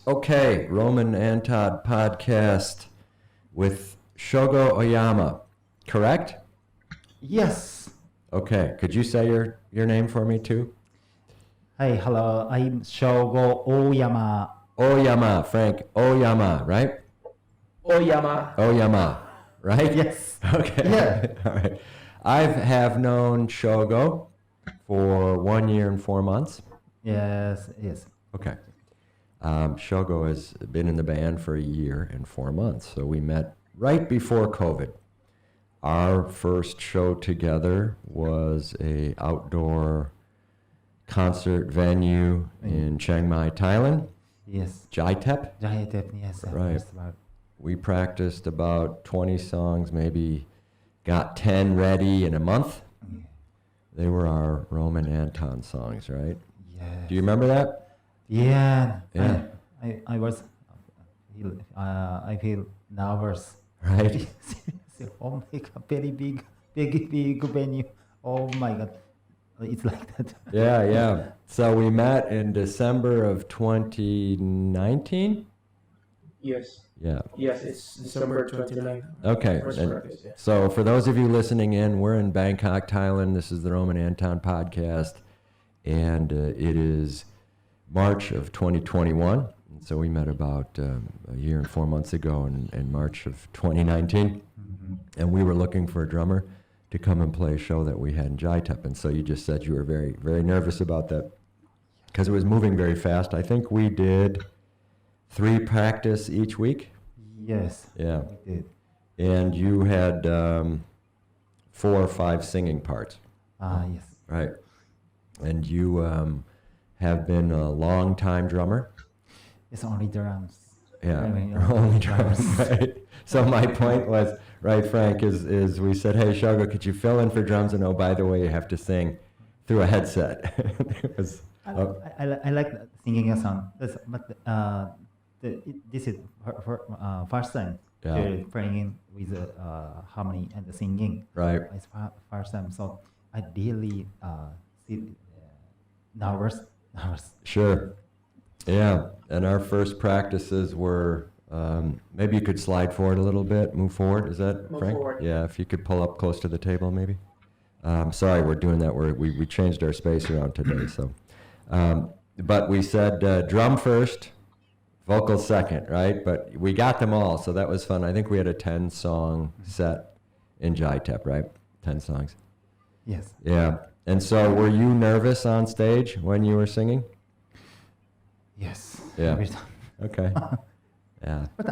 Okay, Roman Anton podcast with Shogo Oyama, correct? Yes. Okay, could you say your name for me too? Hi, hello. I'm Shogo Oyama. Oyama, Frank. Oyama, right? Oyama. Oyama, right? Yes. Okay. Yeah. All right. I have known Shogo for 1 year and 4 months. Yes. Okay. Shogo has been in the band for 1 year and 4 months, so we met right before COVID. Our first show together was a outdoor concert venue in Chiang Mai, Thailand. Yes. Jaitep. Yes. Right. We practiced about 20 songs, maybe got 10 ready in a month. They were our Roman Anton songs, right? Yes. Do you remember that? Yeah. Yeah. I was. I feel nervous. Right. Oh my god! Very big venue. Oh my god! It's like that. Yeah. So we met in December of 2019? Yes. Yeah. Yes, it's December 29th. Okay. First And practice, yeah. so for those of you listening in, we're in Bangkok, Thailand. This is the Roman Anton podcast. And it is March of 2021. And so we met about 1 year and 4 months ago in March of 2019. And we were looking for a drummer to come and play a show that we had in Jaitep. And so you just said you were very, very nervous about that because it was moving very fast. I think we did 3 practice each week. Yes. Yeah. We did. And you had 4 or 5 singing parts. Yes. Right. And you have been a long-time drummer. It's only drums. Yeah, I mean, only drums. Right. So my point was, right, Frank, is we said, hey, Shogo, could you fill in for drums? And oh, by the way, you have to sing through a headset. It was, I like singing a song, but this is first time playing with harmony and singing. right. It's first time, so I really feel nervous. Sure. Yeah. And our first practices were, maybe you could slide forward a little bit, move forward. Is that Move Frank? forward. Yeah, if you could pull up close to the table, maybe. Sorry, we're doing that. We changed our space around today. So, but we said drum first, vocal second, right? But we got them all, so that was fun. I think we had a 10-song set in Jaitep, right? 10 songs. Yes. Yeah. And so were you nervous on stage when you were singing? Yes. Yeah. Every time. Okay. Yeah. But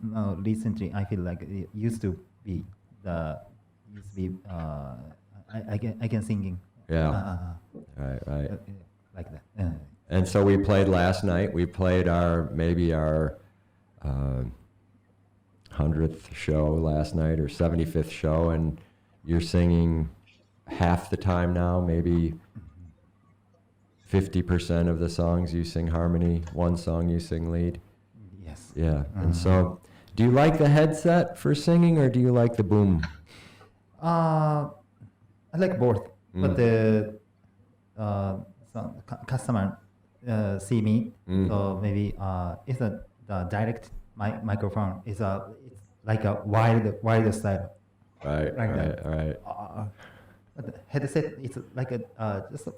no, recently I feel like it used to be I can singing. Yeah. Right. Like that. And so we played last night. We played maybe our 100th show last night or 75th show, and you're singing half the time now, maybe 50% of the songs you sing harmony, 1 song you sing lead. Yes. Yeah. And so, do you like the headset for singing, or do you like the boom? I like both, but some customer see me, so maybe it's the direct microphone. It's like a wide style. Right. Like Right. that. Right. But the headset it's like a just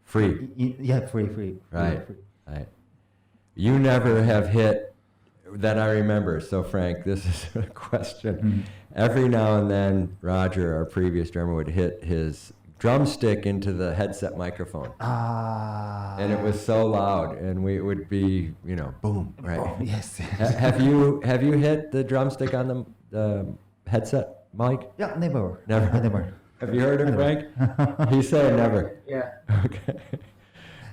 Free. Yeah, free. Right. Free. Right. You never have hit that I remember. So Frank, this is a question. Every now and then, Roger, our previous drummer, would hit his drumstick into the headset microphone. And it was so loud, and it would be, boom, right? Oh, yes. Have you hit the drumstick on the headset mic? Yeah, never. Never. Have you heard him, Frank? He said never. Yeah. Okay.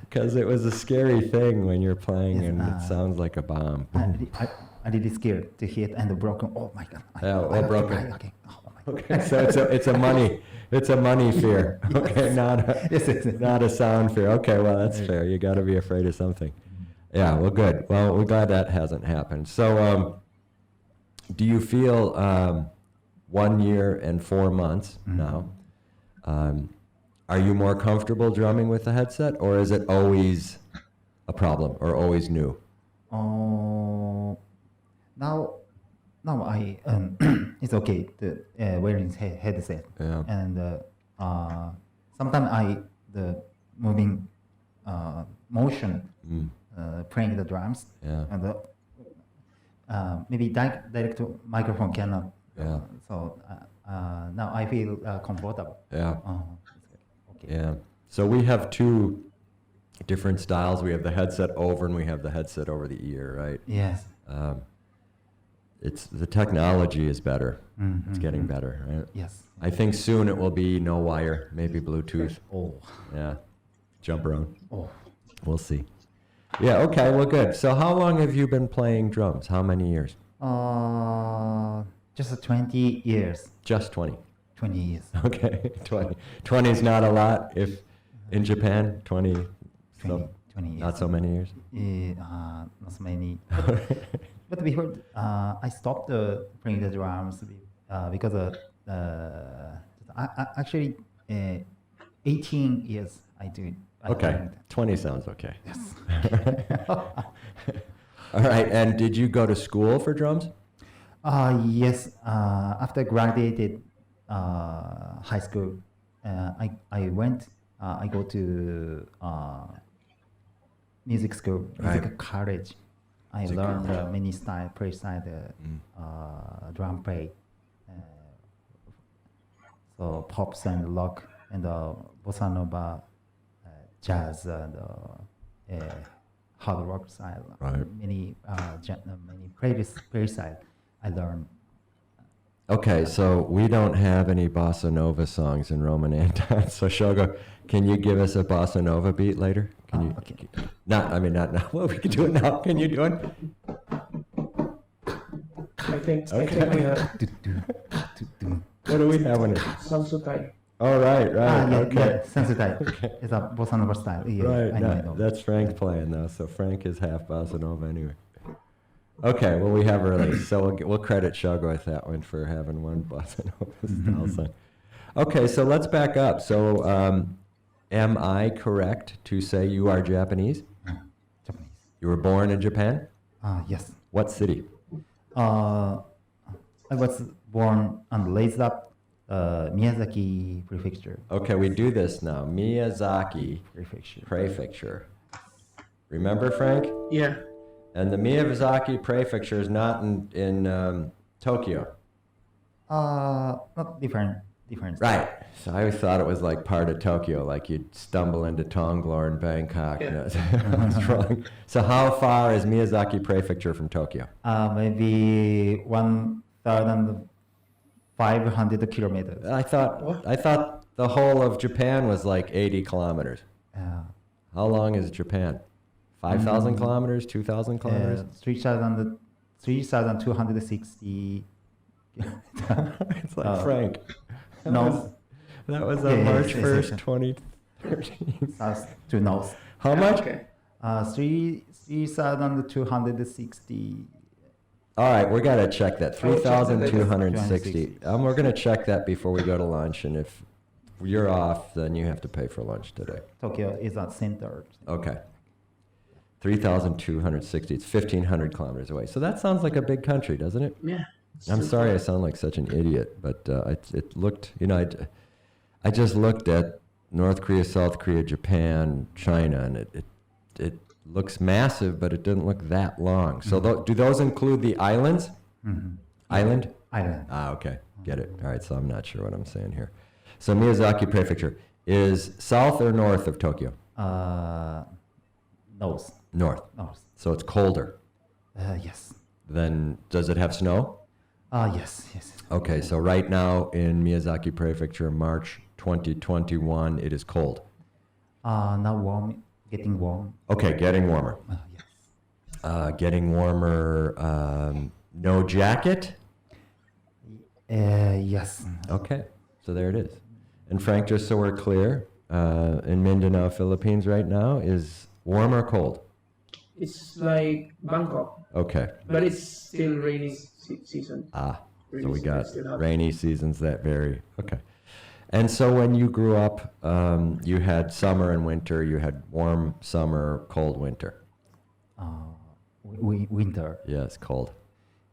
Because it was a scary thing when you're playing, and it sounds like a bomb. I really scared to hit and broken. Oh my god. Broken. Okay. Oh my god. Okay, so it's a money fear. Okay, not a sound fear. Okay, well that's fair. You got to be afraid of something. Yeah, well, good. Well, we're glad that hasn't happened. So, do you feel 1 year and 4 months now? Are you more comfortable drumming with the headset, or is it always a problem or always new? Now I it's okay to wearing headset. Yeah. And sometimes the moving motion playing the drums. Yeah. And maybe direct to microphone cannot. Yeah. So now I feel comfortable. Yeah. Okay. Yeah. So we have two different styles. We have the headset over and we have the headset over the ear, right? Yes. It's the technology is better. Mm-hmm. It's getting better, right? Yes. I think soon it will be no wire, maybe Bluetooth. Oh. Yeah. Jump around. Oh. We'll see. Yeah, okay, well, good. So how long have you been playing drums? How many years? Just 20 years. Just 20. 20 years. Okay, 20. 20 is not a lot if in Japan, 20, 20 years. not so many years? Not so many. But before I stopped playing the drums because actually 18 years I do it. Okay, 20 sounds okay. Yes. All right, and did you go to school for drums? Yes. After graduated high school, I go to music school, music college. I learned many play style, drum play, so pops and rock and bossa nova, jazz and hard rock style. Right. Many play style I learned. Okay, so we don't have any bossa nova songs in Roman Anton. So Shogo, can you give us a bossa nova beat later? Can you? Okay. Not now. Well, we can do it now. Can you do it? I think Okay. we have What do we have on it? Samsutai. Oh, right. Yeah, Okay. sensitive. It's a bossa nova style. Yeah, Right. I know. That's Frank playing though. So Frank is half bossa nova anyway. Okay. Well, we have early, so we'll credit Shogo with that one for having one bossa nova style song. Okay. So let's back up. So, am I correct to say you are Japanese? Japanese. You were born in Japan? Yes. What city? I was born and raised up Miyazaki Prefecture. Okay, we do this now. Miyazaki Prefecture. Remember, Frank? Yeah. And the Miyazaki Prefecture is not in Tokyo. Not different. Right. So I always thought it was like part of Tokyo, like you'd stumble into Tonglo in Bangkok. Yeah. That's wrong. So how far is Miyazaki Prefecture from Tokyo? Maybe 1,500 kilometers. I thought the whole of Japan was like 80 kilometers. How long is Japan? 5,000 kilometers? 2,000 kilometers? 3,260. It's like Frank. No. That was on March 1st, 2013. South to north. How much? Okay. 3,260. All right, we got to check that. 3,260. We're going to check that before we go to lunch. And if you're off, then you have to pay for lunch today. Tokyo is at center. Okay. 3,260. It's 1,500 kilometers away. So that sounds like a big country, doesn't it? Yeah. I'm sorry I sound like such an idiot, but it looked, I just looked at North Korea, South Korea, Japan, China, and it looks massive, but it didn't look that long. So do those include the islands? Mm-hmm. Island? Island. Okay. Get it. All right, so I'm not sure what I'm saying here. So Miyazaki Prefecture is south or north of Tokyo? North. North. So it's colder. Yes. Then does it have snow? Yes. Okay, so right now in Miyazaki Prefecture, March 2021, it is cold. Now warm, getting warm. Okay, getting warmer. Yes. Getting warmer. No jacket? Yes. Okay, so there it is. And Frank, just so we're clear, in Mindanao, Philippines right now, is warm or cold? It's like Bangkok, Okay. but it's still rainy season. So Rainy we season got still hot. rainy seasons that vary. Okay. And so when you grew up, you had summer and winter, you had warm summer, cold winter. winter, Yeah, it's cold.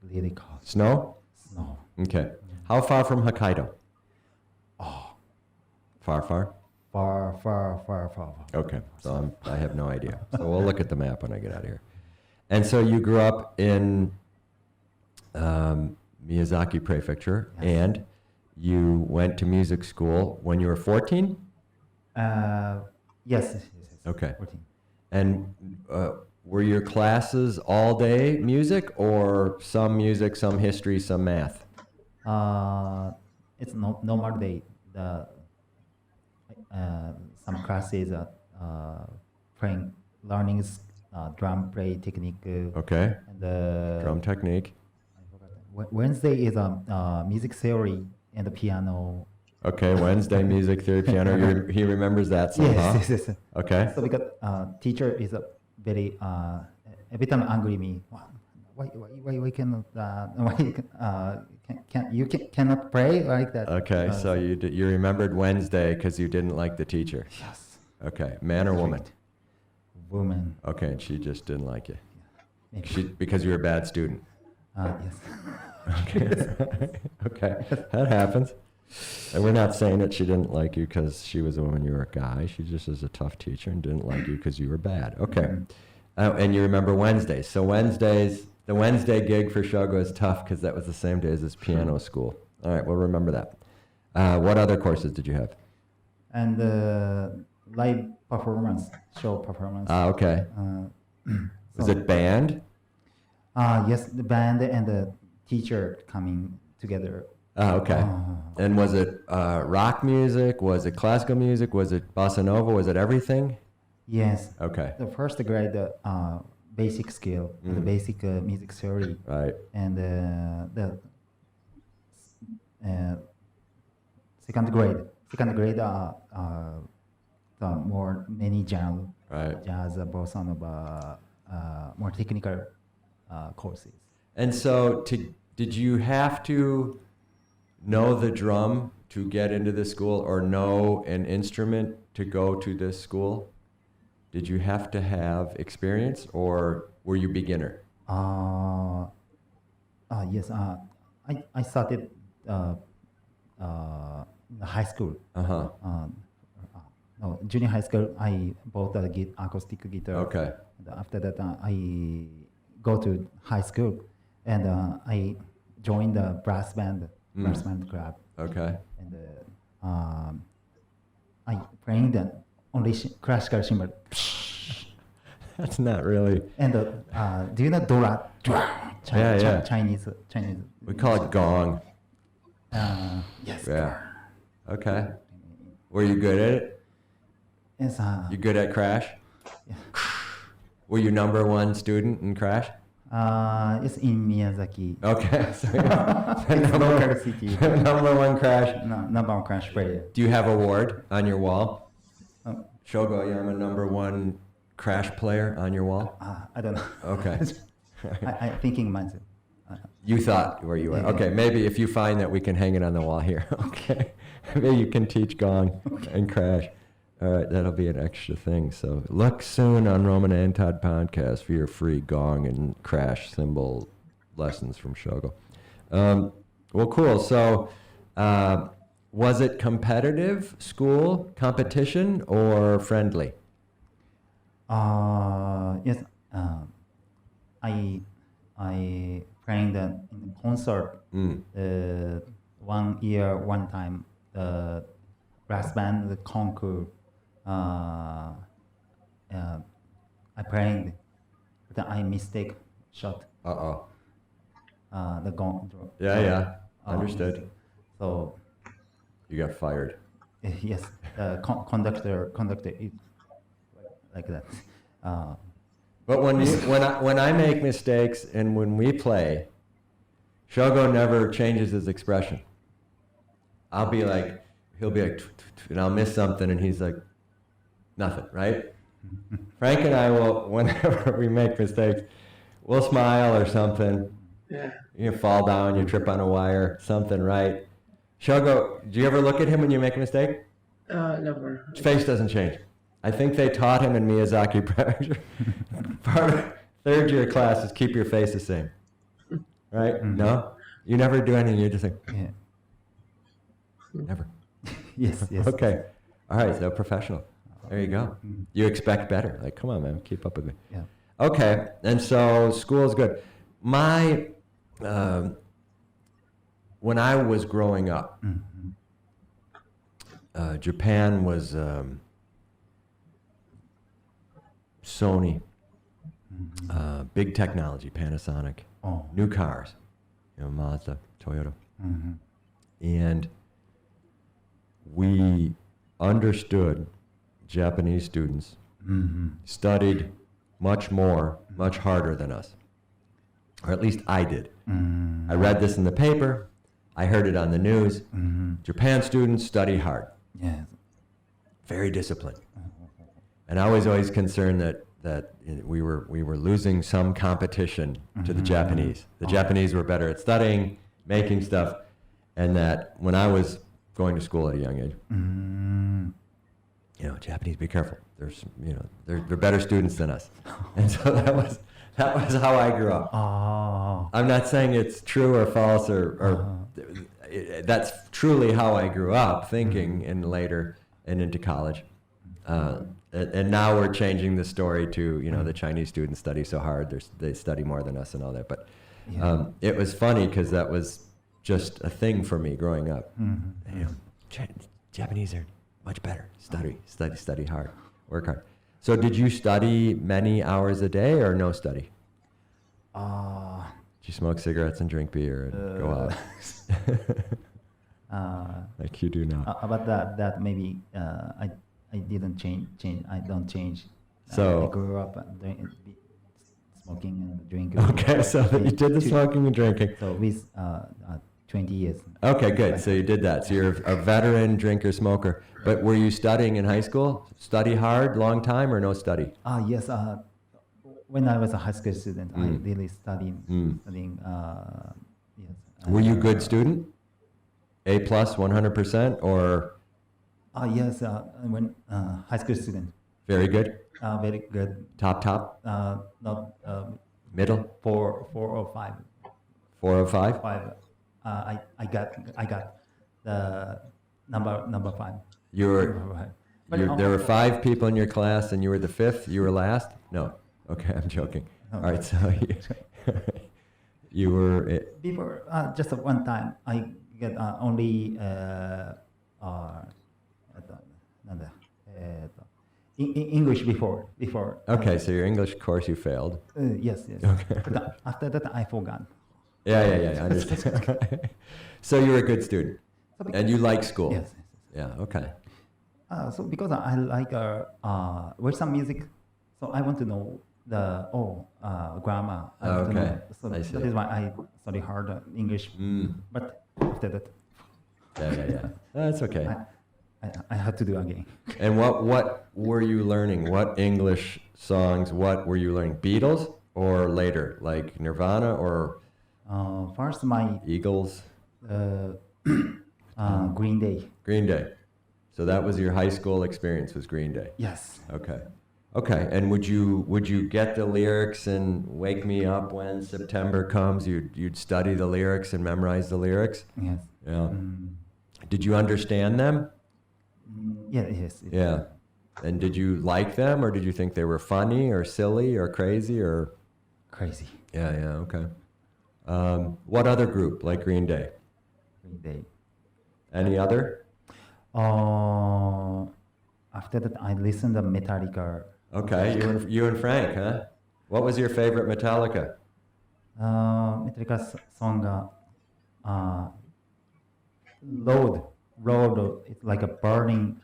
really cold. Snow? Snow. Okay. How far from Hokkaido? Oh, Far, far? far. Okay, so I have no idea. So we'll look at the map when I get out of here. And so you grew up in Miyazaki Prefecture, Yes. and you went to music school when you were 14? Yes. Okay. 14. And were your classes all day music, or some music, some history, some math? It's no normal day. The some classes playing, learning drum play technique. Okay. And Drum technique. I forgot that. Wednesday is music theory and the piano. Okay, Wednesday, music theory, piano. He remembers that somehow. Yes. Okay. So because teacher is a very every time angry me. Why cannot cannot pray like that? Okay, so you remembered Wednesday because you didn't like the teacher. Yes. Okay, man or woman? Woman. Okay, and she just didn't like you. Maybe. Because you were a bad student. Yes. Okay. Okay, that happens. And we're not saying that she didn't like you because she was a woman, you were a guy. She just was a tough teacher and didn't like you because you were bad. Okay. And you remember Wednesdays. So the Wednesday gig for Shogo is tough because that was the same day as his piano school. All right, we'll remember that. What other courses did you have? And live performance, show performance. Okay. Was So- it band? Yes, the band and the teacher coming together. Okay. And was it rock music? Was it classical music? Was it bossa nova? Was it everything? Yes. Okay. The first grade, basic skill, the basic music theory, Right. and the second grade, the more many genre, Right. jazz, bossa nova, more technical courses. And so did you have to know the drum to get into this school or know an instrument to go to this school? Did you have to have experience or were you beginner? Yes, I started in high school. Uh-huh. No, junior high school, I bought a acoustic guitar. Okay. And after that, I go to high school, and I joined the brass band club. Okay. And I playing the only classical cymbal. That's not really. And do you know Dora? Yeah. Chinese. We call it gong. Yes. Yeah. Okay. Were you good at it? Yes. You good at Crash? Yeah. Were you number one student in Crash? It's in Miyazaki. Okay. So It's local city. number one Crash. No, number one Crash player. Do you have a award on your wall? Oh, Shogo Oyama, number one Crash player on your wall? I don't know. Okay. I thinking myself. You thought where you were. Yeah. Okay, maybe if you find that we can hang it on the wall here. Okay. Maybe you can teach Gong and Crash. All right, that'll be an extra thing. So look soon on Roman Anton Podcast for your free Gong and Crash cymbal lessons from Shogo. Well, cool. So was it competitive school competition or friendly? Yes. I playing in the concert. 1 year, one time, the brass band, the Thon Koon. I playing, but I mistake shot. Uh-oh. The gong. Yeah. Understood. So You got fired. yes, the conductor is like that. But when I make mistakes and when we play, Shogo never changes his expression. He'll be like, and I'll miss something, and he's like, nothing, right? Frank and I will, whenever we make mistakes, we'll smile or something. Yeah. You fall down, you trip on a wire, something, right? Shogo, do you ever look at him when you make a mistake? Never. His face doesn't change. I think they taught him in Miyazaki Prefecture. Third year classes, keep your face the same. Right? Mhm. No? You never do anything, you just think, Yeah. never. Yes. Yes. Okay. All right, so professional. There you go. Mhm. You expect better. Like, come on, man, keep up with me. Yeah. Okay, and so school is good. My, when I was growing up, Mhm. Japan was Sony, Mhm. big technology, Panasonic, Oh. new cars, Mazda, Toyota, Mhm. and we understood Japanese students Mhm. studied much more, much harder than us, or at least I did. Mhm. I read this in the paper, I heard it on the news. Mhm. Japan students study hard, Yes. very disciplined. And I was always concerned that we were losing some competition to the Mhm. Japanese. The Oh. Japanese were better at studying, making stuff, and that when I was going to school at a young age, Mhm. Japanese, be careful. There's, they're better students than us, and so that was how I grew up. Oh. I'm not saying it's true or false or that's truly how I grew up thinking, and later and into college. And now we're changing the story to, the Chinese students study so hard, they study more than us and all that. But Yeah. it was funny because that was just a thing for me growing up. Mhm. Japanese are much better. Study hard, work hard. So did you study many hours a day or no study? Did you smoke cigarettes and drink beer and go out like you do now? About that maybe I didn't change. I don't change. So- I grew up smoking and drinking. Okay, so you did the smoking and drinking. So with 20 years. Okay, good. So you did that. So you're a veteran drinker, smoker. But were you studying in high school? Study hard, long time, or no study? Yes. When I was a high school student, I Mm. really studied. Mm. Studying. Yes. Were you a good student? A plus, 100%, or Yes. When high school student, very good? very good. Top, Not middle, 4 or 5. 405? 5. I got the number 5. You were, Right. But there were 5 people in your class and you were the 5th? You were last? No. Okay, I'm joking. No. All right, so you were, Before just one time I get only English before. okay, so your English course you failed. Yes. Okay. But after that I forgot. Yeah, I understand. So you were a good student and you like school? Yes. Yeah, okay. So because I like Western music, so I want to know the grammar. I want to Okay, know. So I see. that is why I study hard English. Mm. But after that, Yeah. That's okay. I had to do again. And what were you learning? What English songs, what were you learning? Beatles or later, like Nirvana or First, my Eagles? Green Day. Green Day. So that was your high school experience, was Green Day. Yes. Okay. And would you get the lyrics and wake me up when September comes? You'd study the lyrics and memorize the lyrics? Yes. Yeah. Did you understand them? Yes. Yeah. And did you like them, or did you think they were funny or silly or crazy or? Crazy. Yeah, okay. What other group like Green Day? Green Day. Any other? After that, I listened to Metallica. Okay, you and Frank, huh? What was your favorite Metallica? Metallica song, Load. It's like a burning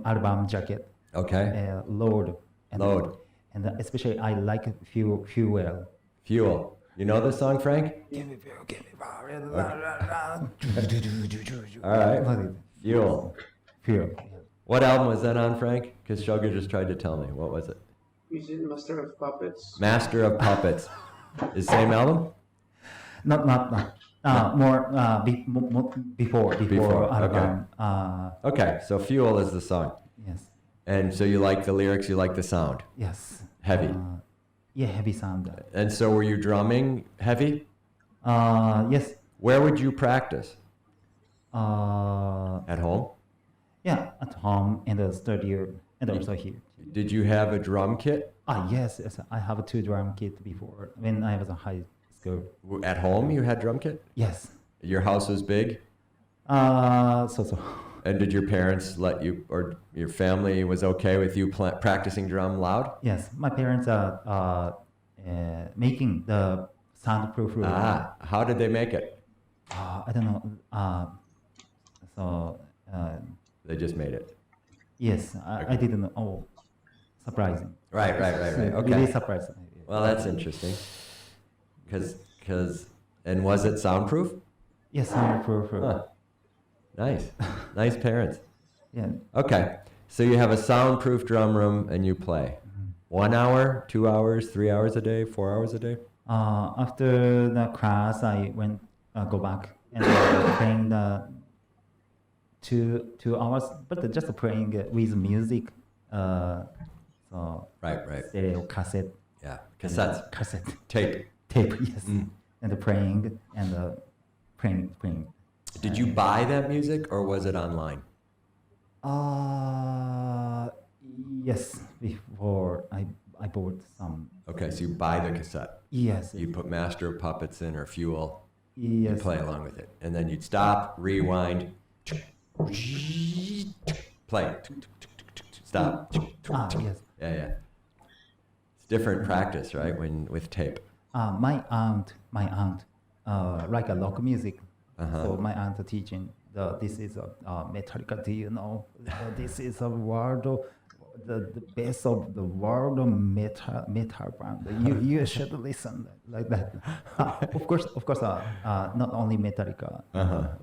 album jacket. Okay. Load. Load. And especially I like Fuel. Fuel. You know this song, Frank? Give me power. All right. Fuel. Fuel. What album was that on, Frank? Because Shogo just tried to tell me. What was it? Is it Master of Puppets? Master of Puppets. Is same album? Not. More before album. Okay, so Fuel is the song. Yes. And so you like the lyrics, you like the sound. Yes. Heavy. Yeah, heavy sound. And so were you drumming heavy? Yes. Where would you practice? Uh, At home? yeah, at home in the studio and also here. Did you have a drum kit? Yes, yes. I have 2 drum kits before when I was in high school. At home you had drum kit? Yes. Your house was big? So. And did your parents let you, or your family was okay with you practicing drum loud? Yes, my parents are making the soundproof room. How did they make it? I don't know. So They just made it. yes, I didn't know. Oh, surprising. Right. Okay. Really surprising. Well, that's interesting. And was it soundproof? Yes, soundproof. Huh. Nice. Nice parents. Yeah. Okay. So you have a soundproof drum room and you play. 1 hour, 2 hours, 3 hours a day, 4 hours a day? After the class, I went go back and playing the 2 hours, but just playing with music. So Right. stereo cassette. Yeah. Cassettes. Cassette. Tape. Tape. Yes. And playing and playing. Did you buy that music or was it online? Yes. Before I bought some. Okay, so you buy the cassette. Yes. You put Master of Puppets in or Fuel. Yes. You play along with it. And then you'd stop, rewind, play. Stop. Yes. Yeah. It's different practice, right? With tape. My aunt, like a rock music. Uh-huh. So my aunt teaching this is a Metallica. Do you know? This is a world, the best of the world metal band. You should listen like that. Of course. Not only Metallica,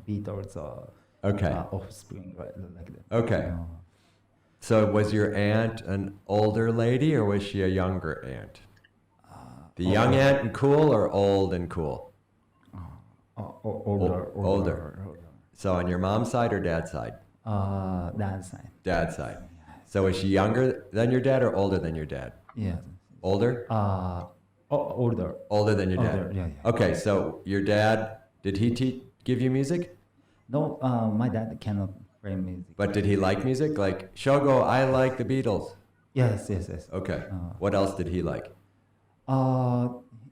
Beatles, Okay. Offspring, right? Like that. Okay. So was your aunt an older lady or was she a younger aunt? The young aunt and cool or old and cool? Older. So on your mom's side or dad's side? Dad's side. Dad's side. So is she younger than your dad or older than your dad? Yes. Older? Older. Older than your dad? Older, yeah. Okay, so your dad, did he give you music? No, my dad cannot play music. But did he like music? Like, Shogo, I like the Beatles. Yes. Okay. What else did he like?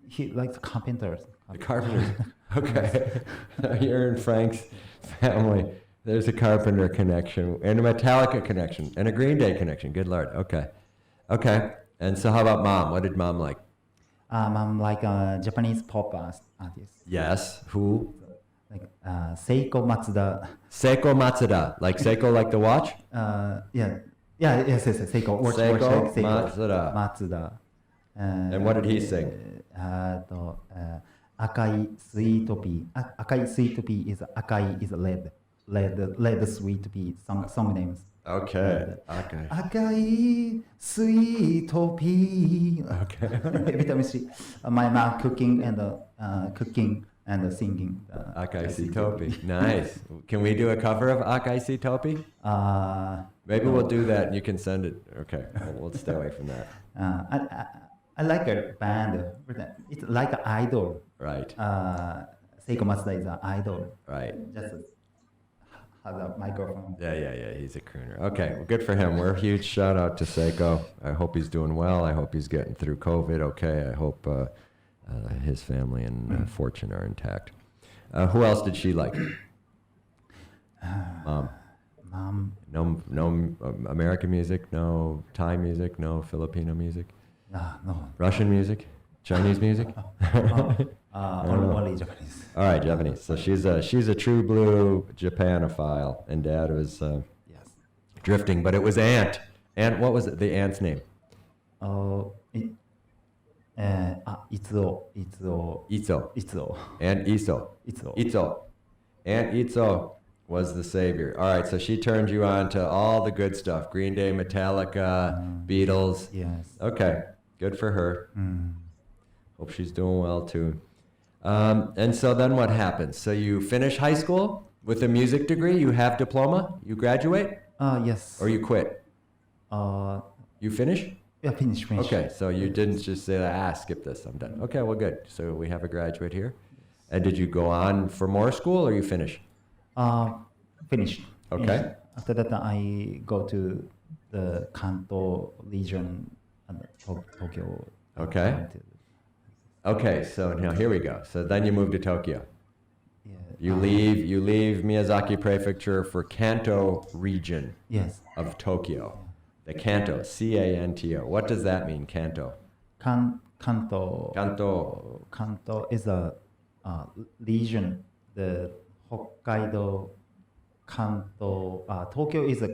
He likes carpenters. The Carpenters. Okay. You're in Frank's family. There's a Carpenter connection and a Metallica connection and a Green Day connection. Good Lord. Okay. And so how about mom? What did mom like? I'm like a Japanese pop artist. Yes. Who? Like Seiko Matsuda. Seiko Matsuda. Like Seiko like the watch? Yes. Seiko. Watch Seiko like Seiko. Matsuda. Matsuda. And what did he sing? Akai sweet pea. Akai sweet pea is akai is red. Red sweet pea. Song names. Okay. Akai sweet pea. Okay. Every time she, my mom cooking and singing. Akai Sitopi. Nice. Can we do a cover of Akai Sitopi? Maybe we'll do that and you can send it. Okay. We'll stay away from that. I like a band. It's like an idol. Right. Seiko Matsuda is an idol. Right. Just has a microphone. Yeah. He's a crooner. Okay. Well, good for him. We're a huge shout out to Seiko. I hope he's doing well. I hope he's getting through COVID. Okay. I hope his family and fortune are intact. Who else did she like? Mom. No American music. No Thai music. No Filipino music. No. Russian music. Chinese music. Only Japanese. All right, Japanese. So she's a true blue Japanophile, and Dad was Yes. drifting, but it was Aunt. Aunt, what was it? The aunt's name? Itzo. Itzo. Aunt Itzo. Aunt Itzo was the savior. All right, so she turned you on to all the good stuff: Green Day, Metallica, Beatles. Yes. Okay, good for her. Hope she's doing well too. And so then what happens? So you finish high school with a music degree. You have diploma. You graduate, Yes. or you quit. Uh, You finish. Yeah, finish. Okay, so you didn't just say, skip this, I'm done. Okay, well, good. So we have a graduate here. And did you go on for more school or you finish? Finished. Okay. Finished. After that, I go to the Kanto region and Tokyo. Okay. Okay, so now here we go. So then you move to Tokyo. Yeah. You leave Miyazaki Prefecture for Kanto region Yes. of Tokyo. The Kanto, Canto. What does that mean, Kanto? Kanto. Kanto. Kanto is a region. The Hokkaido, Kanto. Tokyo is a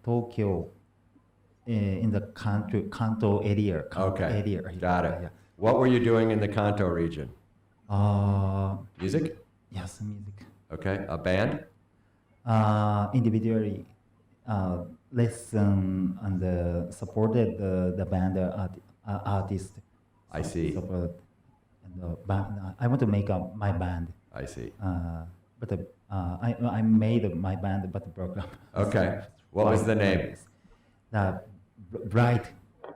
Tokyo in the country, Kanto area. Okay, area. got it. Yeah. What were you doing in the Kanto region? Music? Yes, music. Okay, a band? Individually lesson and supported the band artist. I see. Support and the band. I want to make my band. I see. But I made my band, but broke up. Okay. What was the name? The Bright.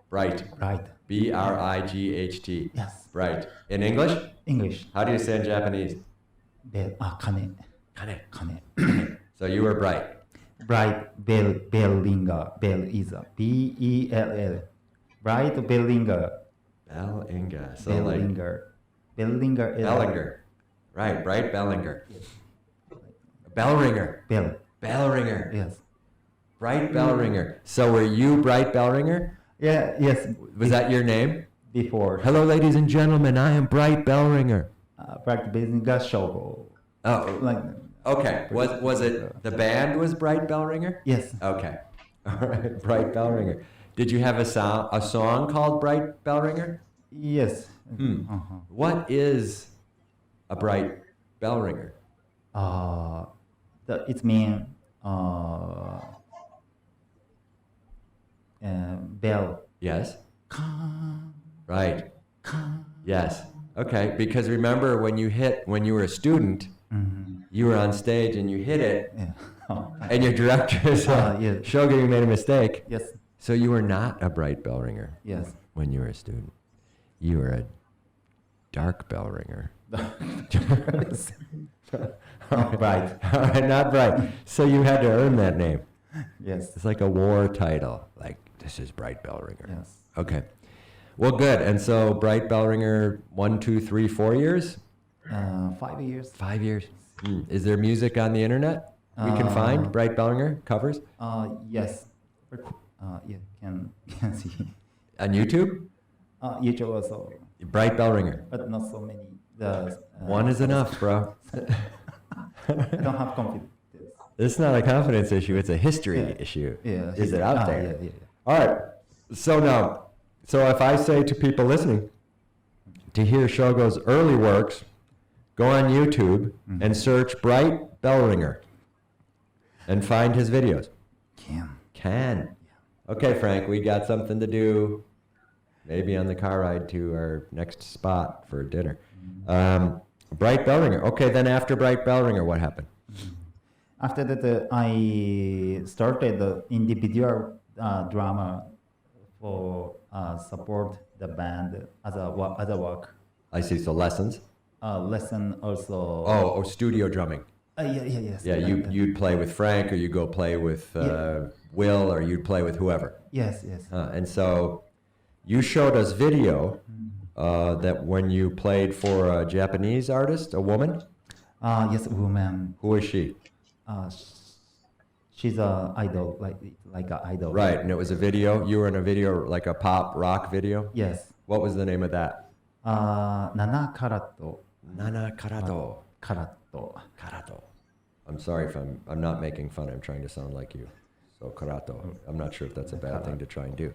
Bright. Bright. Yes. Bright. In English? English. How do you say in Japanese? Kane. Kane. So you were bright. Bright Bellringer. Bell is a Bell. Bright Bellringer. Bellringer. So Bellringer. Bellringer is Bellringer. Right, bright Bellringer. Bellringer. Bellringer. Yes. Bright Bellringer. So were you Bright Bellringer? Yeah. Yes. Was that your name? Before. Hello, ladies and gentlemen. I am Bright Bellringer. Bright Bellringer Shogo. Oh, Like. okay. Was it the band was Bright Bellringer? Yes. Okay. All right, Bright Bellringer. Did you have a song called Bright Bellringer? Yes. What is a Bright Bellringer? It means bell. Yes. Kan, Right. kan. Yes. Okay. Because remember when you were a student, you were on stage and you hit it, Yeah. and your director said, Yeah. Shogo, you made a mistake. Yes. So you were not a Bright Bellringer Yes. when you were a student. You were a dark Bellringer. Bright. All right, not bright. So you had to earn that name. Yes. It's like a war title. Like, this is Bright Bellringer. Yes. Okay. Well, good. And so Bright Bellringer, 1, 2, 3, 4 years? 5 years. 5 years. Is there music on the internet we can find? Bright Bellringer covers? Yes. Yeah, can see. On YouTube? YouTube also, Bright Bellringer. but not so many. One is enough, bro. I don't have confidence. It's not a confidence issue, it's a history issue. Yeah. Is it out there? Yeah. All right. So now, if I say to people listening to hear Shogo's early works, go on YouTube and search Bright Bellringer and find his videos. Can. Okay, Frank, we got something to do. Maybe on the car ride to our next spot for dinner. Bright Bellringer. Okay, then after Bright Bellringer, what happened? After that, I started the individual drama for support the band as a work. I see. So lessons. Lesson also. Oh, studio drumming. Yes. Yeah, you'd play with Frank, or you go play with Will, or you'd play with whoever. Yes. And so you showed us video that when you played for a Japanese artist, a woman. Yes, woman. Who is she? She's a idol, like an idol. Right, and it was a video. You were in a video, like a pop rock video. Yes. What was the name of that? Nana Karato. Nana Karato. Karato. I'm sorry if I'm not making fun. I'm trying to sound like you. So Karato. I'm not sure if that's a bad thing to try and do.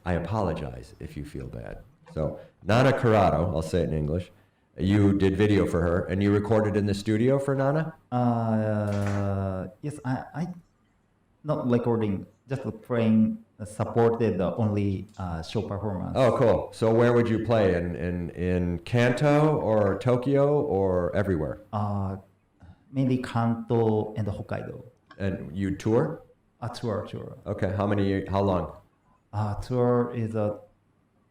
I apologize if you feel bad. So Nana Karato, I'll say it in English. You did video for her, and you recorded in the studio for Nana? Yes, I not recording, just playing, supported the only show performance. Oh, cool. So where would you play? In Kanto or Tokyo or everywhere? Mainly Kanto and Hokkaido. And you tour? A tour. Okay. How long? Tour is a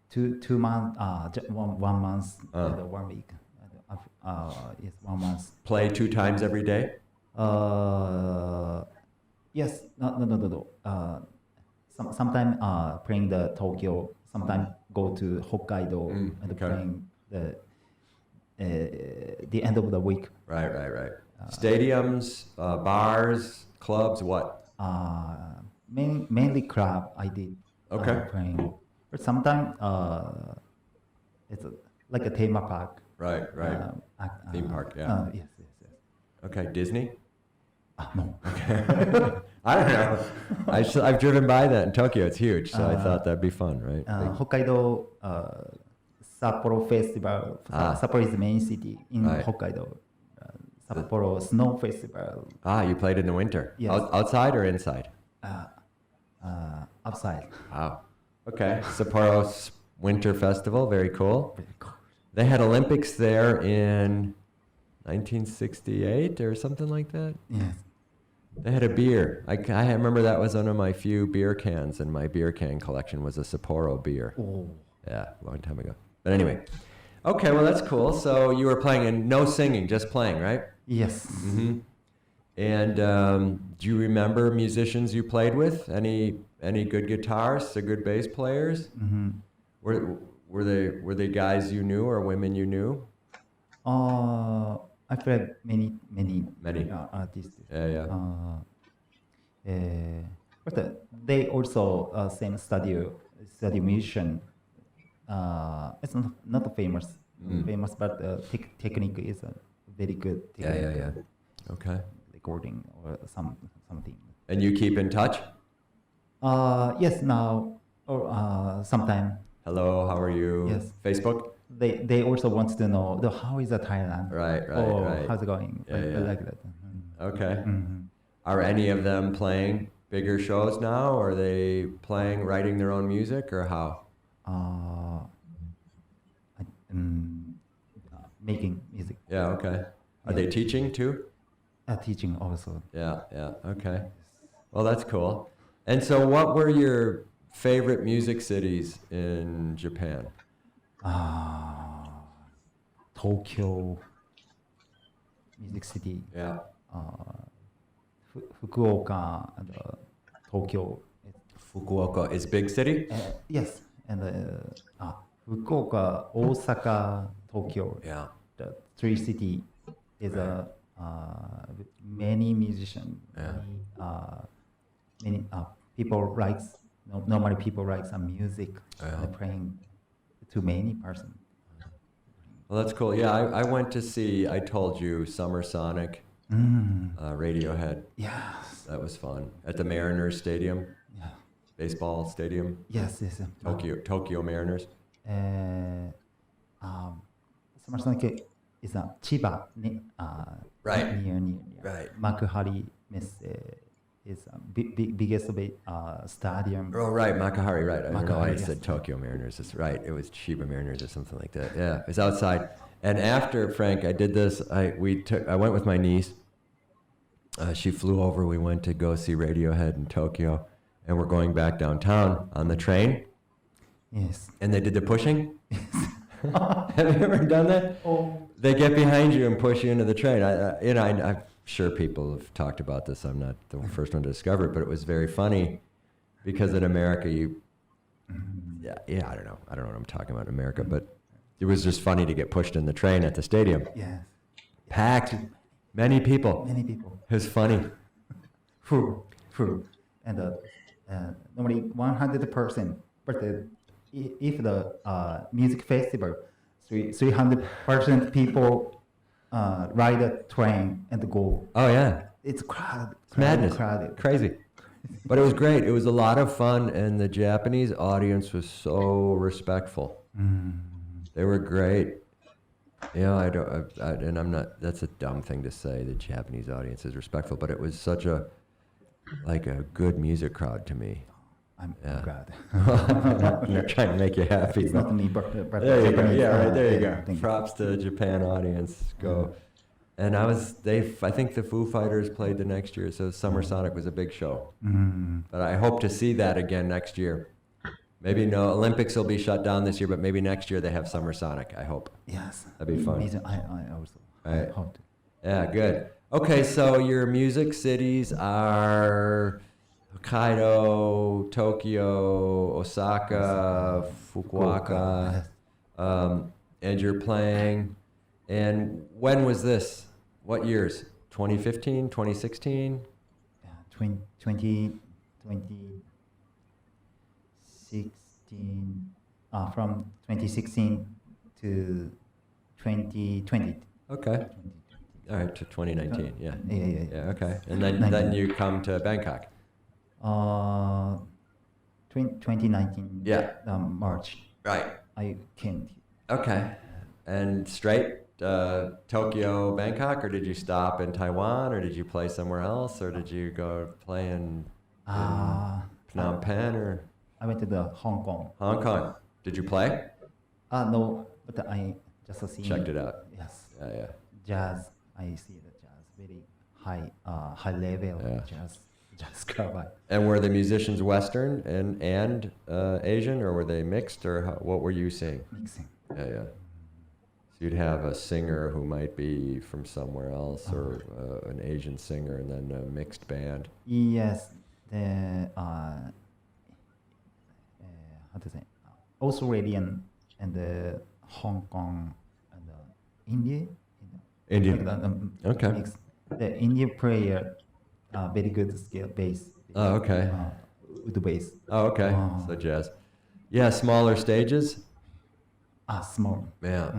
2 month, 1 month, Uh. 1 week. Is 1 month. Play 2 times every day? Yes, no. Sometime playing the Tokyo. Sometime go to Hokkaido and okay. playing the end of the week. Right. Stadiums, bars, clubs, what? Mainly club. I did. Okay. Playing, but sometimes it's like a theme park. Right. Theme park, yeah. Yes. Okay, Disney? No. I don't know. I've driven by that in Tokyo. It's huge, so I thought that'd be fun, right? Hokkaido Sapporo Festival. Sapporo is the main city in Right. Hokkaido. Sapporo Snow Festival. You played in the winter? Yes. Outside or inside? Outside. Wow. Okay. Sapporo Winter Festival, very cool. Very cool. They had Olympics there in 1968 or something like that. Yes. They had a beer. I remember that was one of my few beer cans in my beer can collection was a Sapporo beer. Oh. Yeah, a long time ago. But anyway. Okay, well, that's cool. So you were playing and no singing, just playing, right? Yes. Mm-hmm. And do you remember musicians you played with? Any good guitarists or good bass players? Mm-hmm. Were they guys you knew or women you knew? I played many artists. Yeah. But they also same studio musician. It's not famous, but technique is very good. Yeah. Okay. Recording or something. And you keep in touch? Yes, now or sometime. Hello, how are you? Yes. Facebook? They also want to know how is the Thailand? Right. How's it going? Yeah. Like that. Mm-hmm. Okay. Mm-hmm. Are any of them playing bigger shows now? Or are they writing their own music, or how? Making music. Yeah, okay. Are they teaching too? Teaching also. Yeah, okay. Well, that's cool. And so what were your favorite music cities in Japan? Tokyo, music city. Yeah. Fukuoka and Tokyo. Fukuoka is big city? Yes, and Fukuoka, Osaka, Tokyo. Yeah. The three city is many musicians. Yeah. Many people normally people write some music. Yeah. And playing to many person. Well, that's cool. Yeah, I went to see, I told you, Summer Sonic, Radiohead. Yes. That was fun. At the Mariners Stadium, Yeah. baseball stadium, Yes. Tokyo Mariners. Summer Sonic is a Chiba, Right. near. Right. Makuhari is biggest stadium. Oh, right, Makahari, right. I don't know why I Makahari, said yes. Tokyo Mariners. That's right. It was Chiba Mariners or something like that. Yeah, it was outside. And after, Frank, I did this, I went with my niece. She flew over. We went to go see Radiohead in Tokyo. And we're going back downtown on the train. Yes. And they did the pushing. Have you ever done that? Oh. They get behind you and push you into the train. I'm sure people have talked about this. I'm not the first one to discover it, but it was very funny because in America, I don't know what I'm talking about in America, but it was just funny to get pushed in the train at the stadium. Yes. Packed, many people. Many people. It was funny. Full. And normally 100%. But if the music festival, 300% people ride a train and go. Oh yeah, It's crowded. madness, Crowded. crazy. But it was great. It was a lot of fun, and the Japanese audience was so respectful. They were great. I'm not. That's a dumb thing to say. The Japanese audience is respectful, but it was such a good music crowd to me. I'm Yeah. glad. I'm not trying to make you happy. It's but not me, but there you go. Japanese, Yeah, right there you go. thank you. Props to Japan audience. Go. And I think the Foo Fighters played the next year, so Summer Sonic was a big show. But I hope to see that again next year. Maybe no Olympics will be shut down this year, but maybe next year they have Summer Sonic. I hope. Yes. That'd be fun. Amazing. I also Right. hope to. Yeah, good. Okay, so your music cities are Hokkaido, Tokyo, Osaka, Fukuoka, Yes. and you're playing. And when was this? What years? 2015, 2016? Yeah, 2016, from 2016 to 2020. Okay. All right, to 2019. Yeah. Yeah. Okay. And then you come to Bangkok. 2019. Yeah. March. Right. I came. Okay. And straight Tokyo, Bangkok, or did you stop in Taiwan, or did you play somewhere else, or did you go play in Phnom Penh or I went to the Hong Kong. Hong Kong? Did you play? No, but I just seen. Checked it out. Yes. Yeah. Jazz. I see the jazz very high level Yeah. jazz club. And were the musicians Western and Asian, or were they mixed, or what were you seeing? Mixing. Yeah. So you'd have a singer who might be from somewhere else, or an Asian singer, and then a mixed band. Yes, the how to say, Australian and the Hong Kong and India. India. Okay. Mix. The Indian player, very good scale bass. Oh, okay. Wood bass. Oh, okay. So jazz. Yeah, smaller stages. Small. Yeah.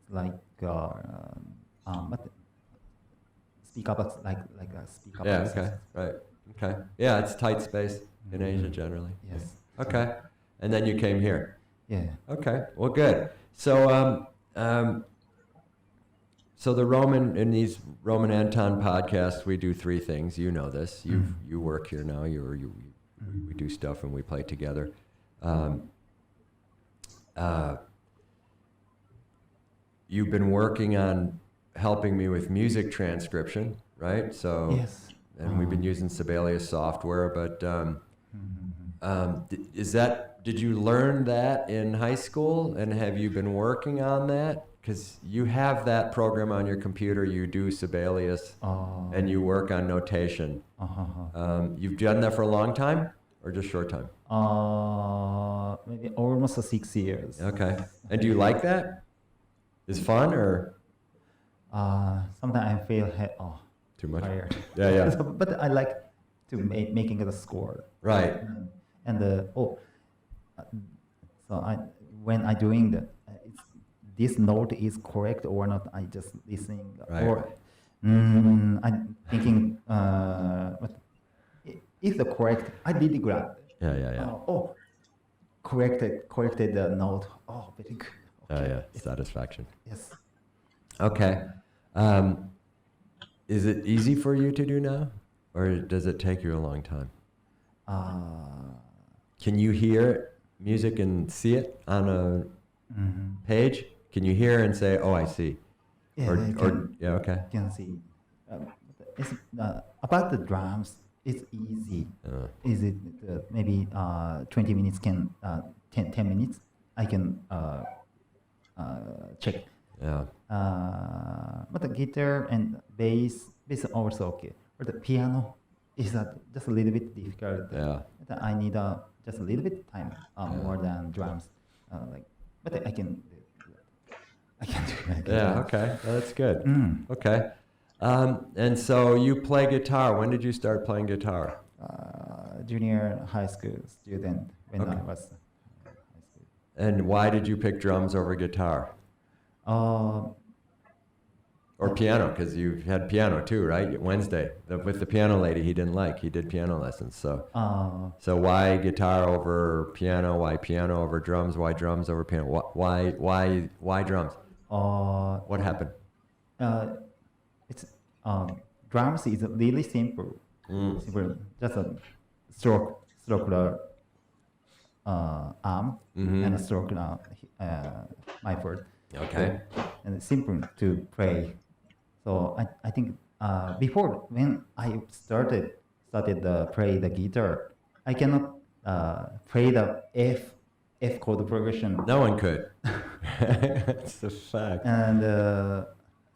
Like but speaker box like a speaker Yeah. box. Okay. Right. Okay. Yeah, it's tight space in Asia generally. Yes. Okay. And then you came here. Yeah. Okay. Well, good. So, so the Roman in these Roman Anton podcasts, we do three things. You know this. You work here now. We do stuff and we play together. You've been working on helping me with music transcription, right? So, Yes. and we've been using Sibelius software, but did you learn that in high school, and have you been working on that? Because you have that program on your computer, you do Sibelius, and you work on notation. You've done that for a long time, or just short time? Maybe almost 6 years. Okay. And do you like that? Is fun, or? Sometimes I feel Too much? tired. Yeah. But I like to making the score. Right. And when I doing this note is correct or not, I just listening. Right. Or I'm thinking, is the correct? I did grab. Yeah. Corrected the note. Oh, very good. Okay. Satisfaction. Yes. Okay. Is it easy for you to do now, or does it take you a long time? Can you hear music and see it on a page? Can you hear and say, "Oh, I see"? Yeah, Okay. Can see. It's, about the drums, it's easy. Is it maybe 20 minutes? 10 minutes? I can check. Yeah. But the guitar and bass is also okay. But the piano is just a little bit difficult. Yeah. But I need just a little bit time more than drums. But I can do it. Yeah. Okay. Well, that's good. Okay. And so you play guitar. When did you start playing guitar? Junior high school student when I was high school. And why did you pick drums over guitar? Or piano, because you had piano too, right? Wednesday, with the piano lady he didn't like. He did piano lessons. So why guitar over piano? Why piano over drums? Why drums over piano? Why drums? What happened? It's drums is really simple. Simple, just a stroke the arm and a stroke my foot. Okay. And it's simple to play. So I think before when I started play the guitar, I cannot play the F chord progression. No one could. That's a fact. And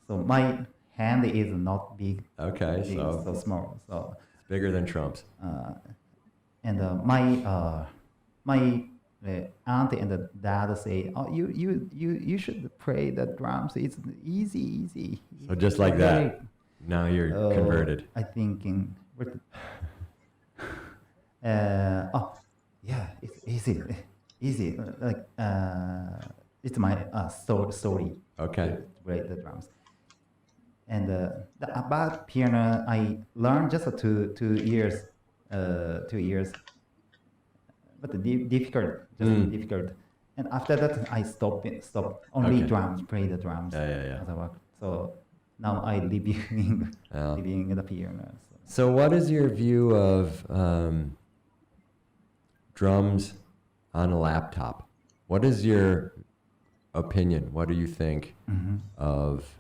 so my hand is not big. Okay, big, so so small. So it's bigger than Trump's. and my aunt and dad say, "Oh, you should play the drums. It's easy." So just like that, now you're converted. I thinking, yeah, it's easy. Like it's my story. Okay. To play the drums. And about piano, I learned just 2 years, 2 years. But difficult, just difficult. And after that, I stopped. Only Okay. drums, play the drums. Yeah. As I work. So now I reviewing the piano. So what is your view of drums on a laptop? What is your opinion? What do you think of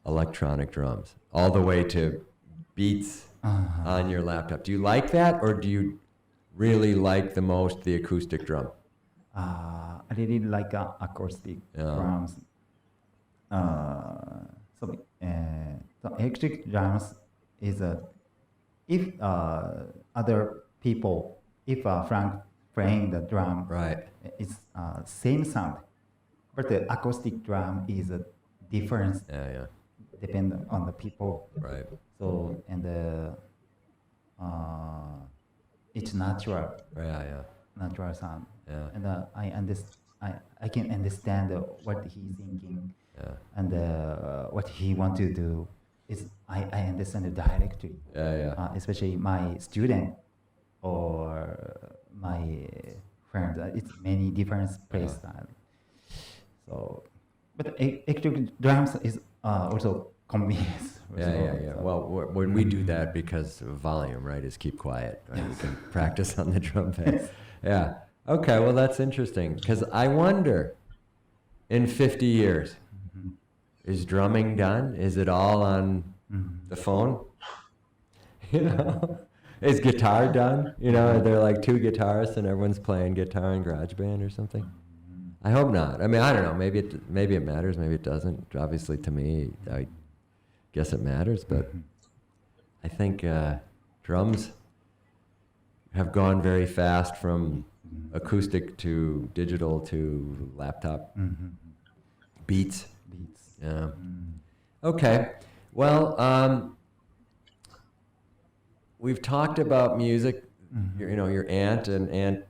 electronic drums? All the way to beats on your laptop. Do you like that, or do you really like the most the acoustic drum? I really like acoustic drums. So electric drums is if other people, if Frank playing the drum, Right. it's same sound, but the acoustic drum is a difference Yeah. depending on the people. Right. So and it's natural sound. Yeah. And I can understand what he's thinking. Yeah. And what he want to do is I understand it directly. Yeah. Especially my student or my friend. It's many different play style. So, but electric drums is also convenience. Yeah. So, Well, when we do that because of volume, right, is keep quiet. Right? We can practice on the drum pad. Yeah. Okay, well, that's interesting. Because I wonder, in 50 years, is drumming done? Is it all on the phone? You know? Is guitar done? You know, are there like two guitarists and everyone's playing guitar in GarageBand or something? I hope not. I mean, I don't know. Maybe it matters. Maybe it doesn't. Obviously, to me, I guess it matters. But I think drums have gone very fast from acoustic to digital to laptop beats. Yeah. Okay. Well, we've talked about music. Your aunt and Aunt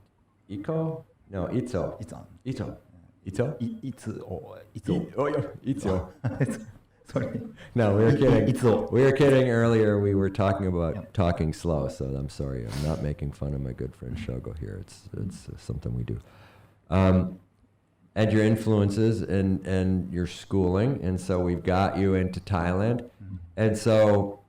Iko? No, Itzo. Itzo. Sorry. No, we were kidding. Itzo. We were kidding earlier. We were talking about talking slow, so I'm sorry. I'm not making fun of my good friend Shogo here. It's something we do. And your influences and your schooling, and so we've got you into Thailand, and so